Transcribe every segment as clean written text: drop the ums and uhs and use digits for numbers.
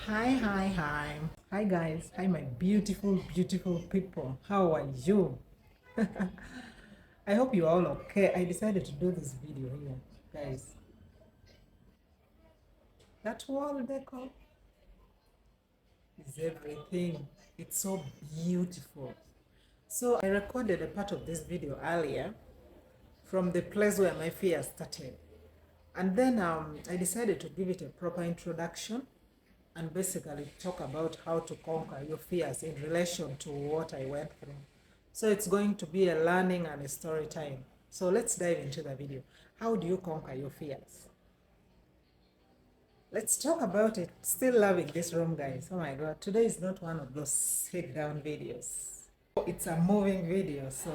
Hi. Hi, guys. Hi, my beautiful people. How are you? I hope you're all okay. I decided to do this video here, guys. That wall decor is everything. It's so beautiful. So, I recorded a part of this video earlier from the place where my fear started. And then I decided to give it a proper introduction and basically talk about how to conquer your fears in relation to what I went through. So it's going to be a learning and a story time. So let's dive into the video. How do you conquer your fears? Let's talk about it. Still loving this room, guys. Oh my God. Today is not one of those sit down videos. It's a moving video. So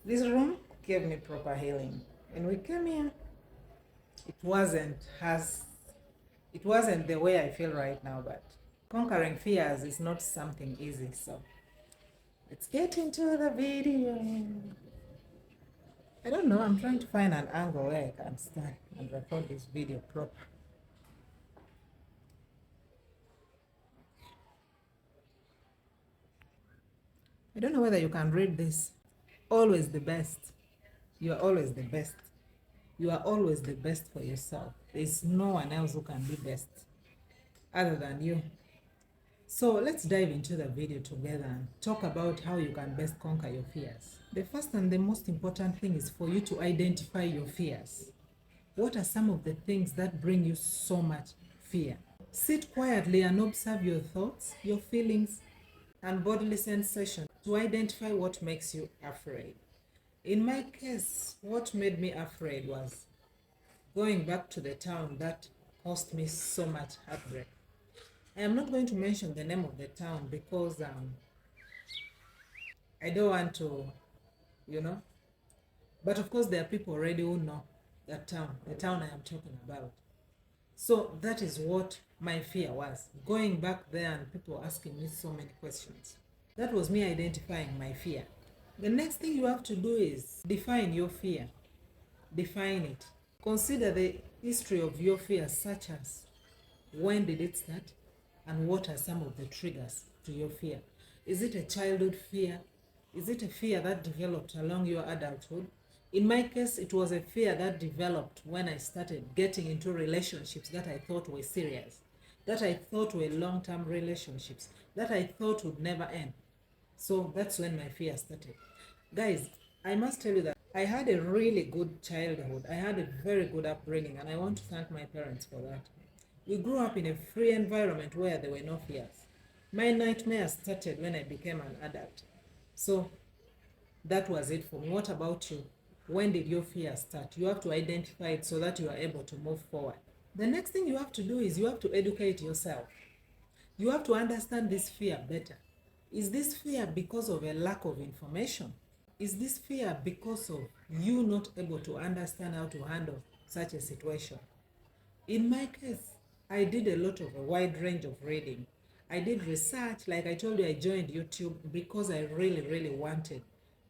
this room gave me proper healing. When we came here, it wasn't as it wasn't the way I feel right now, but conquering fears is not something easy. So let's get into the video. I don't know, I'm trying to find an angle where I can stand and record this video proper. I don't know whether you can read this. Always the best. You are always the best. You are always the best for yourself. There's no one else who can be best other than you. So let's dive into the video together and talk about how you can best conquer your fears. The first and the most important thing is for you to identify your fears. What are some of the things that bring you so much fear? Sit quietly and observe your thoughts, your feelings, and bodily sensations to identify what makes you afraid. In my case, what made me afraid was going back to the town that caused me so much heartbreak. I am not going to mention the name of the town because I don't want to, you know. But of course, there are people already who know that town, the town I am talking about. So that is what my fear was. Going back there and people asking me so many questions. That was me identifying my fear. The next thing you have to do is define your fear. Define it. Consider the history of your fear, such as when did it start and what are some of the triggers to your fear. Is it a childhood fear? Is it a fear that developed along your adulthood? In my case, it was a fear that developed when I started getting into relationships that I thought were serious, that I thought were long-term relationships, that I thought would never end. So that's when my fear started. Guys, I must tell you that I had a really good childhood. I had a very good upbringing, and I want to thank my parents for that. We grew up in a free environment where there were no fears. My nightmare started when I became an adult. So that was it for me. What about you? When did your fear start? You have to identify it so that you are able to move forward. The next thing you have to do is you have to educate yourself. You have to understand this fear better. Is this fear because of a lack of information? Is this fear because of you not able to understand how to handle such a situation? In my case, I did a lot of a wide range of reading. I did research, like I told you, I joined YouTube because I really wanted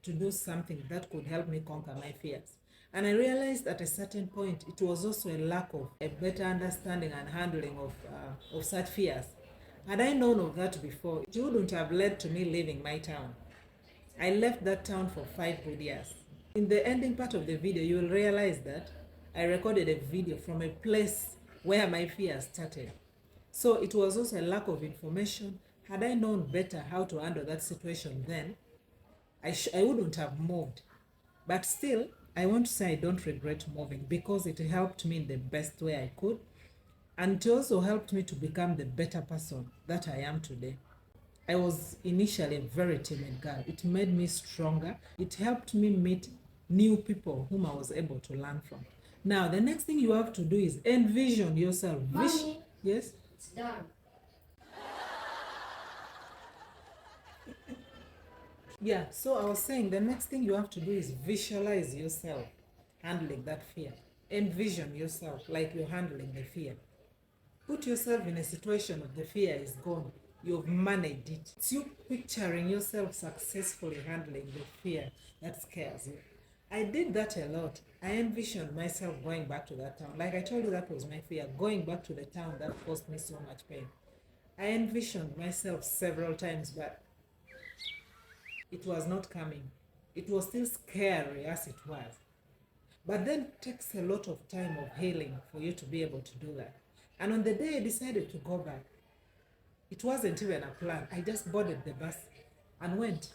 to do something that could help me conquer my fears. And I realized at a certain point it was also a lack of a better understanding and handling of such fears. Had I known of that before, it wouldn't have led to me leaving my town. I left that town for 5 good years. In the ending part of the video, you will realize that I recorded a video from a place where my fear started. So it was also a lack of information. Had I known better how to handle that situation then, I wouldn't have moved. But still, I want to say I don't regret moving because it helped me in the best way I could. And it also helped me to become the better person that I am today. I was initially a very timid girl. It made me stronger. It helped me meet new people whom I was able to learn from. Now, the next thing you have to do is envision yourself. Mommy, Yes? it's done. Yeah, so I was saying the next thing you have to do is visualize yourself handling that fear. Envision yourself like you're handling the fear. Put yourself in a situation of the fear is gone. You've managed it. It's you picturing yourself successfully handling the fear that scares you. I did that a lot. I envisioned myself going back to that town. Like I told you, that was my fear, going back to the town that caused me so much pain. I envisioned myself several times, but it was not coming. It was still scary as it was. But then it takes a lot of time of healing for you to be able to do that. And on the day I decided to go back, it wasn't even a plan. I just boarded the bus and went.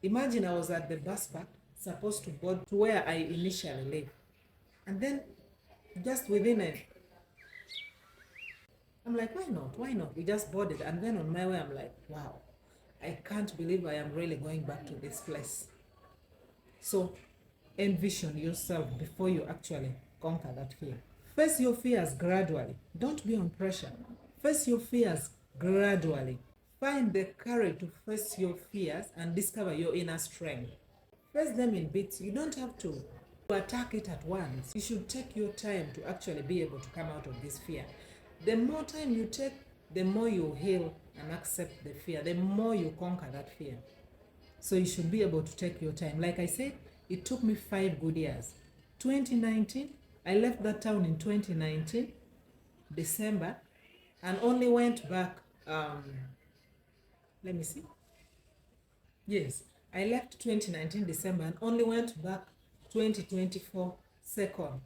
Imagine I was at the bus park, supposed to board to where I initially lived. And then just within a, I'm like, why not? Why not? We just boarded. And then on my way, I'm like, wow, I can't believe I am really going back to this place. So envision yourself before you actually conquer that fear. Face your fears gradually. Don't be on pressure. Face your fears gradually. Find the courage to face your fears and discover your inner strength. Face them in bits. You don't have to attack it at once. You should take your time to actually be able to come out of this fear. The more time you take, the more you heal and accept the fear, the more you conquer that fear. So you should be able to take your time. Like I said, it took me 5 good years. 2019, I left that town in 2019, December, and only went back, let me see. Yes, I left 2019 December and only went back 2024 2nd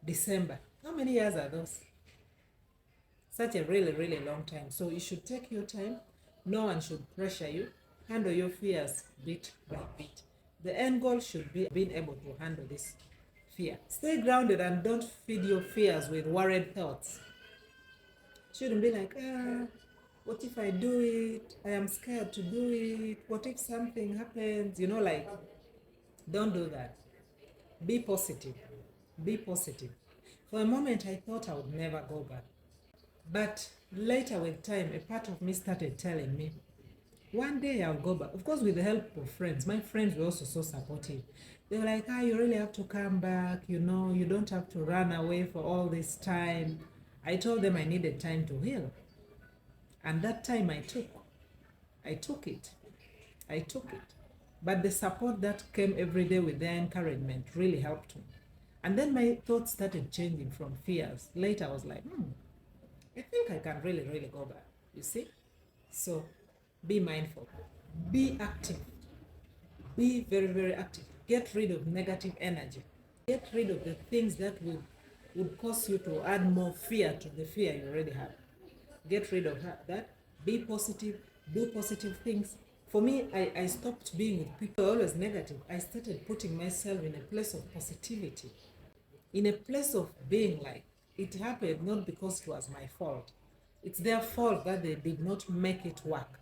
December. How many years are those? Such a really, really long time. So you should take your time. No one should pressure you. Handle your fears bit by bit. The end goal should be being able to handle this fear. Stay grounded and don't feed your fears with worried thoughts. Shouldn't be like, what if I do it? I am scared to do it. What if something happens? Like, don't do that. Be positive. Be positive. For a moment, I thought I would never go back. But later with time, a part of me started telling me, one day I'll go back. Of course, with the help of friends. My friends were also so supportive. They were like, you really have to come back. You don't have to run away for all this time. I told them I needed time to heal. And that time I took it. But the support that came every day with their encouragement really helped me. And then my thoughts started changing from fears. Later I was like, I think I can really, really go back. You see? So be mindful. Be active. Be very, very active. Get rid of negative energy. Get rid of the things that would cause you to add more fear to the fear you already have. Get rid of that. Be positive. Do positive things. For me, I stopped being with people always negative. I started putting myself in a place of positivity. In a place of being like, it happened not because it was my fault. It's their fault that they did not make it work.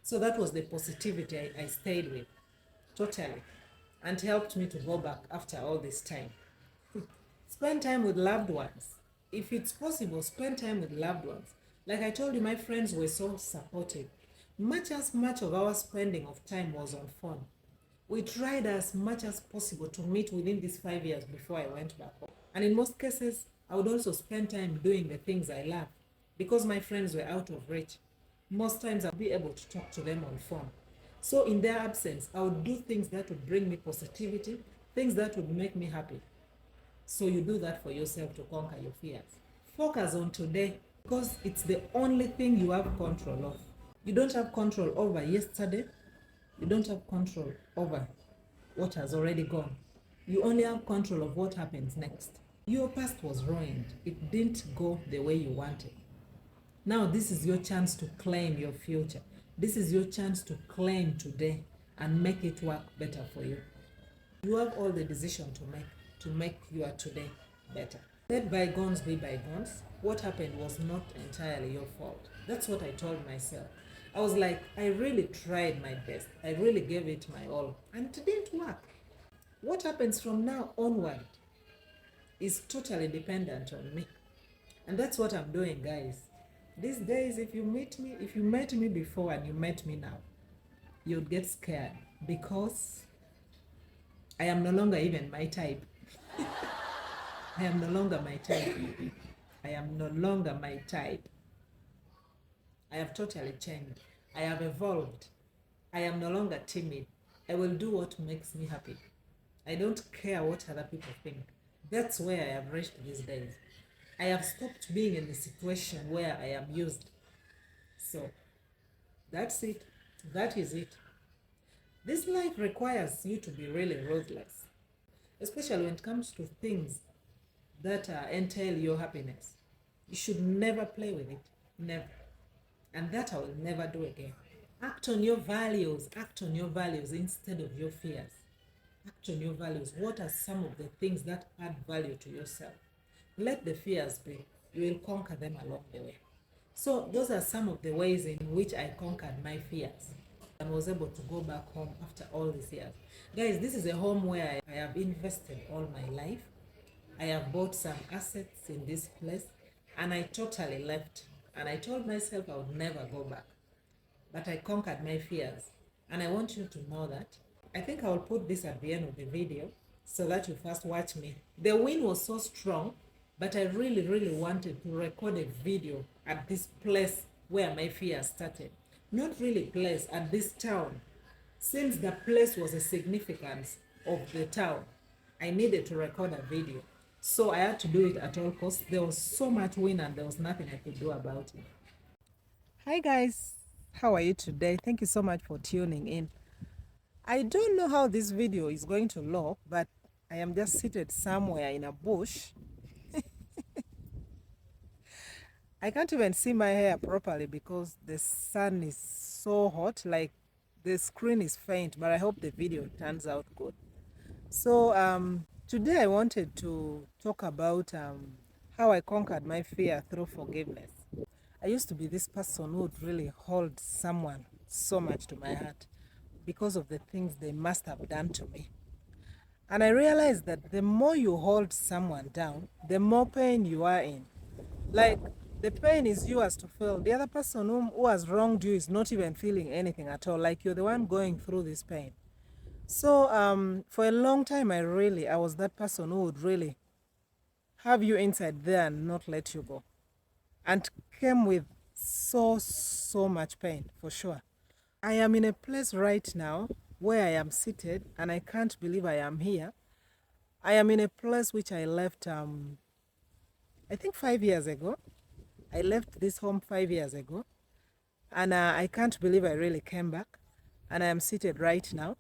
So that was the positivity I stayed with, totally, and helped me to go back after all this time. Spend time with loved ones. If it's possible, spend time with loved ones. Like I told you, my friends were so supportive. Much of our spending of time was on phone. We tried as much as possible to meet within these 5 years before I went back home. And in most cases, I would also spend time doing the things I love because my friends were out of reach. Most times I'll be able to talk to them on phone. So in their absence, I would do things that would bring me positivity, things that would make me happy. So you do that for yourself to conquer your fears. Focus on today because it's the only thing you have control of. You don't have control over yesterday. You don't have control over what has already gone. You only have control of what happens next. Your past was ruined. It didn't go the way you wanted. Now this is your chance to claim your future. This is your chance to claim today and make it work better for you. You have all the decision to make your today better. Let bygones be bygones. What happened was not entirely your fault. That's what I told myself. I was like, I really tried my best. I really gave it my all. And it didn't work. What happens from now onward is totally dependent on me. And that's what I'm doing, guys. These days, if you met me before and you met me now, you'd get scared because I am no longer even my type. I am no longer my type. I am no longer my type. I have totally changed. I have evolved. I am no longer timid. I will do what makes me happy. I don't care what other people think. That's where I have reached these days. I have stopped being in the situation where I am used. So that's it. That is it. This life requires you to be really ruthless, especially when it comes to things that entail your happiness. You should never play with it. Never. And that I will never do again. Act on your values. Act on your values instead of your fears. Act on your values. What are some of the things that add value to yourself? Let the fears be. You will conquer them along the way. So those are some of the ways in which I conquered my fears and was able to go back home after all these years. Guys, this is a home where I have invested all my life. I have bought some assets in this place and I totally left. And I told myself I would never go back. But I conquered my fears. And I want you to know that. I think I will put this at the end of the video so that you first watch me. The wind was so strong, but I really wanted to record a video at this place where my fear started. Not really place, at this town. Since the place was a significance of the town, I needed to record a video. So I had to do it at all costs. There was so much wind and there was nothing I could do about it. Hi guys, how are you today? Thank you so much for tuning in. I don't know how this video is going to look, but I am just seated somewhere in a bush. I can't even see my hair properly because the sun is so hot, like the screen is faint, but I hope the video turns out good. So today I wanted to talk about how I conquered my fear through forgiveness. I used to be this person who would really hold someone so much to my heart because of the things they must have done to me. And I realized that the more you hold someone down, the more pain you are in. Like, the pain is yours to feel. The other person who has wronged you is not even feeling anything at all. Like, you're the one going through this pain. So for a long time, I was that person who would really have you inside there and not let you go. And came with so much pain, for sure. I am in a place right now where I am seated and I can't believe I am here. I am in a place which I left, I think 5 years ago. I left this home 5 years ago. And I can't believe I really came back. And I am seated right now.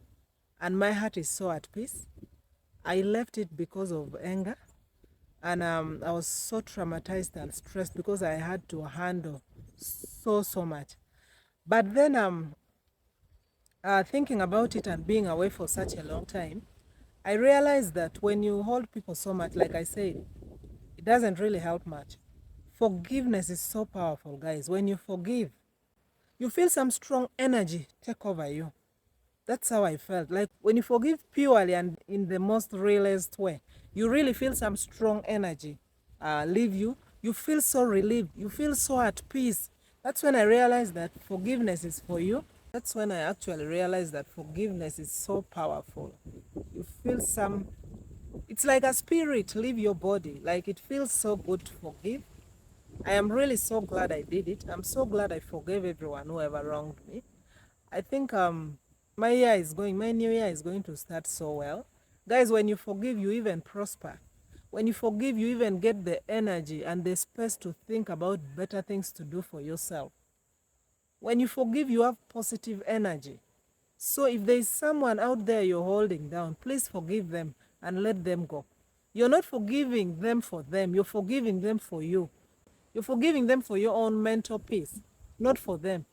And my heart is so at peace. I left it because of anger. And I was so traumatized and stressed because I had to handle so much. But then thinking about it and being away for such a long time, I realized that when you hold people so much, like I said, it doesn't really help much. Forgiveness is so powerful, guys. When you forgive, you feel some strong energy take over you. That's how I felt. Like when you forgive purely and in the most realist way, you really feel some strong energy leave you. You feel so relieved. You feel so at peace. That's when I realized that forgiveness is for you. That's when I actually realized that forgiveness is so powerful. You feel it's like a spirit leave your body. Like it feels so good to forgive. I am really so glad I did it. I'm so glad I forgave everyone who ever wronged me. I think my new year is going to start so well. Guys, when you forgive, you even prosper. When you forgive, you even get the energy and the space to think about better things to do for yourself. When you forgive, you have positive energy. So if there is someone out there you're holding down, please forgive them and let them go. You're not forgiving them for them. You're forgiving them for you. You're forgiving them for your own mental peace, not for them.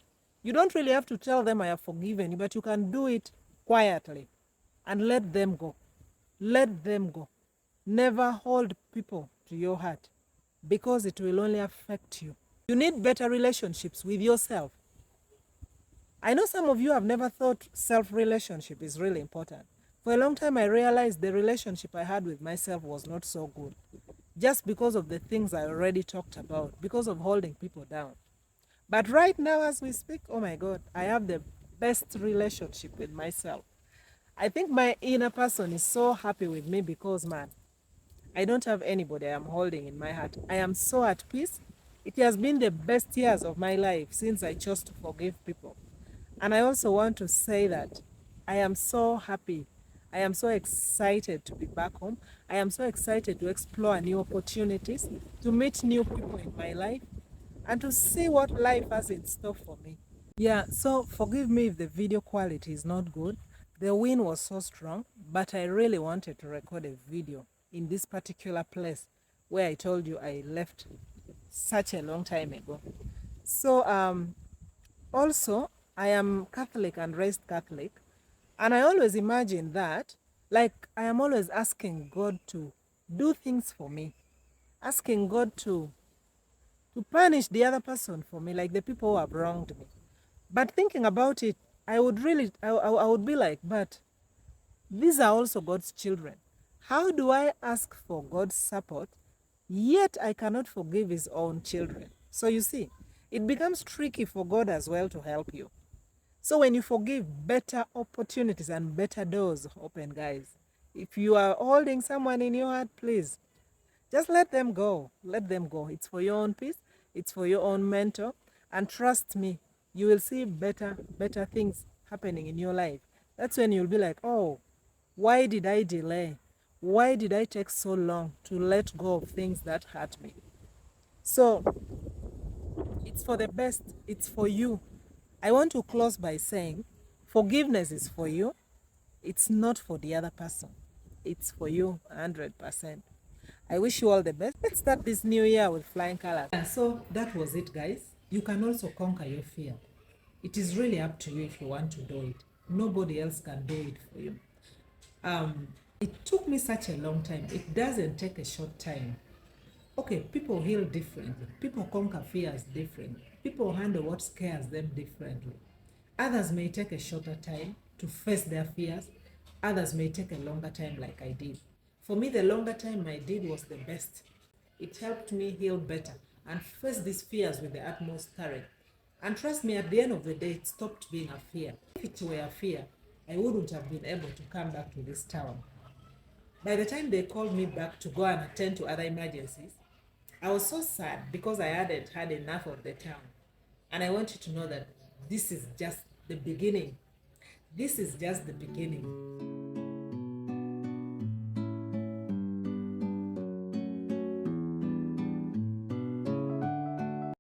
You don't really have to tell them I have forgiven you, but you can do it quietly and let them go. Let them go. Never hold people to your heart because it will only affect you. You need better relationships with yourself. I know some of you have never thought self-relationship is really important. For a long time, I realized the relationship I had with myself was not so good. Just because of the things I already talked about, because of holding people down. But right now, as we speak, oh my God, I have the best relationship with myself. I think my inner person is so happy with me because, man, I don't have anybody I am holding in my heart. I am so at peace. It has been the best years of my life since I chose to forgive people. And I also want to say that I am so happy I am so excited to be back home. I am so excited to explore new opportunities, to meet new people in my life, and to see what life has in store for me. Yeah, so forgive me if the video quality is not good. The wind was so strong, but I really wanted to record a video in this particular place where I told you I left such a long time ago. So, also, I am Catholic and raised Catholic, and I always imagine that, like, I am always asking God to do things for me, asking God to punish the other person for me, like the people who have wronged me. But thinking about it, I would be like, but these are also God's children. How do I ask for God's support, yet I cannot forgive his own children? So you see, it becomes tricky for God as well to help you. So when you forgive, better opportunities and better doors open, guys. If you are holding someone in your heart, please just let them go. Let them go. It's for your own peace. It's for your own mentor. And trust me, you will see better things happening in your life. That's when you'll be like, oh, why did I delay? Why did I take so long to let go of things that hurt me? So it's for the best. It's for you. I want to close by saying forgiveness is for you. It's not for the other person. It's for you 100%. I wish you all the best. Let's start this new year with flying colors. And so that was it, guys. You can also conquer your fear. It is really up to you if you want to do it. Nobody else can do it for you. It took me such a long time. It doesn't take a short time. Okay, people heal differently. People conquer fears differently. People handle what scares them differently. Others may take a shorter time to face their fears. Others may take a longer time like I did. For me, the longer time I did was the best. It helped me heal better and face these fears with the utmost courage. And trust me, at the end of the day, it stopped being a fear. If it were a fear, I wouldn't have been able to come back to this town. By the time they called me back to go and attend to other emergencies, I was so sad because I hadn't had enough of the town. And I want you to know that this is just the beginning. This is just the beginning.